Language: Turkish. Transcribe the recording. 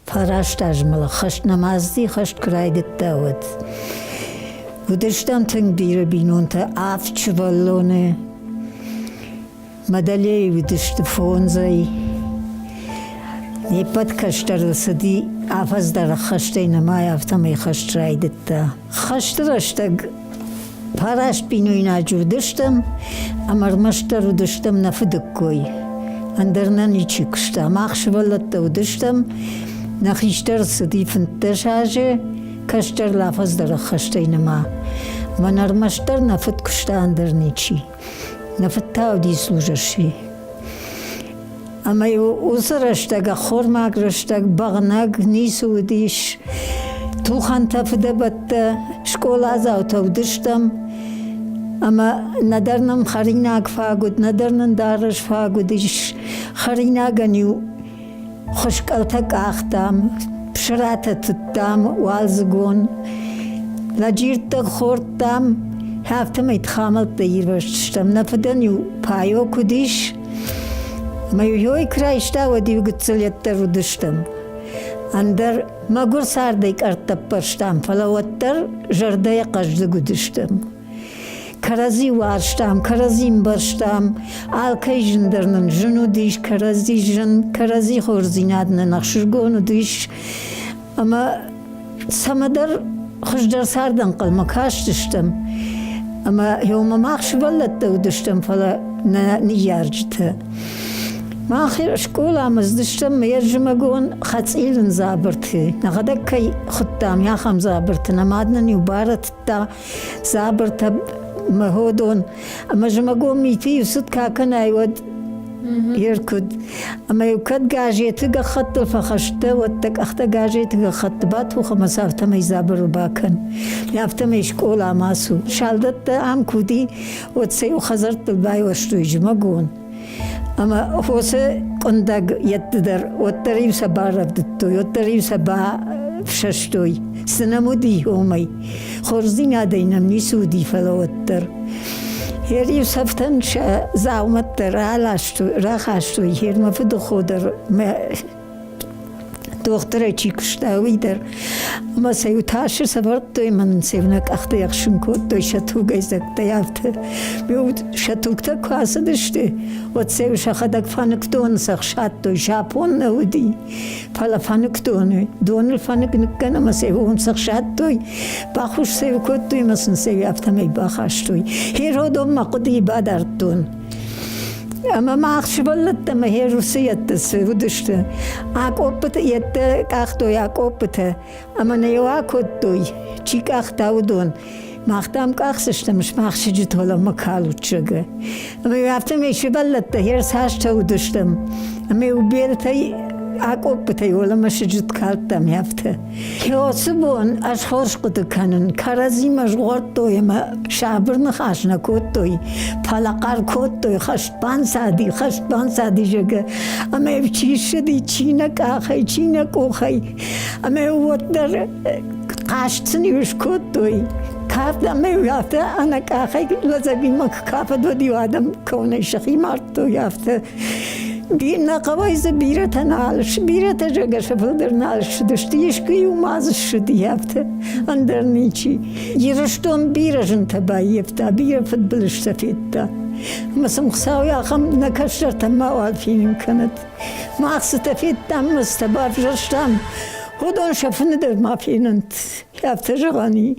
Paraştajmalı, xaş namazdi, xaş kıraydık davet. Udıştan tın biri binunta afçı vallone. Madalya udıştı fonzay. Nepat kaştarlısı di afazdara xaştay namay aftamay xaştraydık da. Xaştıraştag paraş binuynacu udıştım. Amarmaştar udıştım nafıdık koy. Andarnan içi kıştam. Akşıvallatta udıştım. Nakhishtar sidi fintashaje kashtar lafazdara khashtaynama manarmashtar nafat kushtaandar nichi nafat tawdi slujashi ama usarashtaga khormagrashtag bagnag nisudish tuhan tafda batta shkola zawtawdishtam ama nadarnam kharinag fagud nadarnan darash fagudish kharinagani Xoşqaltak axtam, pşırata tuttam, walzgun, lacirta xortam, haftam itxamal tayirvashtam, nafadan yu payo kudish, mayu krayshta vadi gutsalyattar udishtam. Andar magur sardayk artapparshtam, falavattar jardaya qajda gudishtam. Karazi varştam, karazim barştam, alkay jindarnan junu diş, karazi jin, karazi horzinadnan akşurgonu diş. Ama samadar hoşdar sardan kalma kaçtıştım. Ama yoma makşıvallatta udıştım fala niyarcıtı. Mahir şkolamız dıştım meyerjimagon xatsilin zabırtı. Ne kadar kay xuttam yaxam zabırtı. Namadnan yubaratı zabırtı. Mahodon, ama jamago miti yusut kakan aywad yerkud, ama yukat gajeti ga khatt fakhashta wattak akhta gajeti ga khatt bat hu khamasafta may zabar bakan yafta may shkola masu shaldat da am kudi watsay khazart bay washtu jamagon ama hose kondag yattadar wattari sabarabdto yattari sabah fshashtoy سنمودی اومی خورزی ندینم نیسودی فلوتر هر یوسفتن شا زاومت در راخشتوی هر مفید خودر دختره چی کشتاوی در اما سیو تاشر سبرد توی من سیونک اخته یخشون کود توی شتو گیزک دیافته بیود شتوکتا کواسه دشته ود سیو شخدک فانک دون سخ شد توی ژاپن نودی پلا فانک دونه دونل فانک نکن اما سیو اون سخ شد توی باخوش سیو کود توی مسن سیو یافته می باخش توی هر هدوم مقدی بادردون ama mağşıvallatta mı herusiyette sevuduştu. Ak opte yette kahtoy ak opte. Ama ne yok ottoy. Çik ahtavdon. Mağdam kahsıştamış mağşıcı tola makaluçıgı. Ama yaptım eşivallatta her saç tavuduştum. Ama ubirtay ak opte yola maşıcıt kalttam yaptı. Yosu bon aş hoş kudu kanın. Karazim aş gortoy ama şabırını xaşna kottoy. Palakar kottoy xaşban sadi jege. Ama ev çişedi çiğnek ağay çiğnek oğay. Ama ev otlar kaçtın yüz kottoy. Kafda mev yaptı anak ağay lazabimak kafa dodiyo adam kone şahi martto yaptı. Bir nakavaysa birata nalış, birata jaga şafıldır nalış düştü. Yeşki yumaz şudi yaptı. Andar niçi. Yarıştım birajın tabayi yaptı. Bir futbol şafitta. Masam xsawi axam nakaşlar tamma alfinin kanat. Maqsı tafittam mustabaf jarştam. Hodon şafını da mafinin yaptı jagani.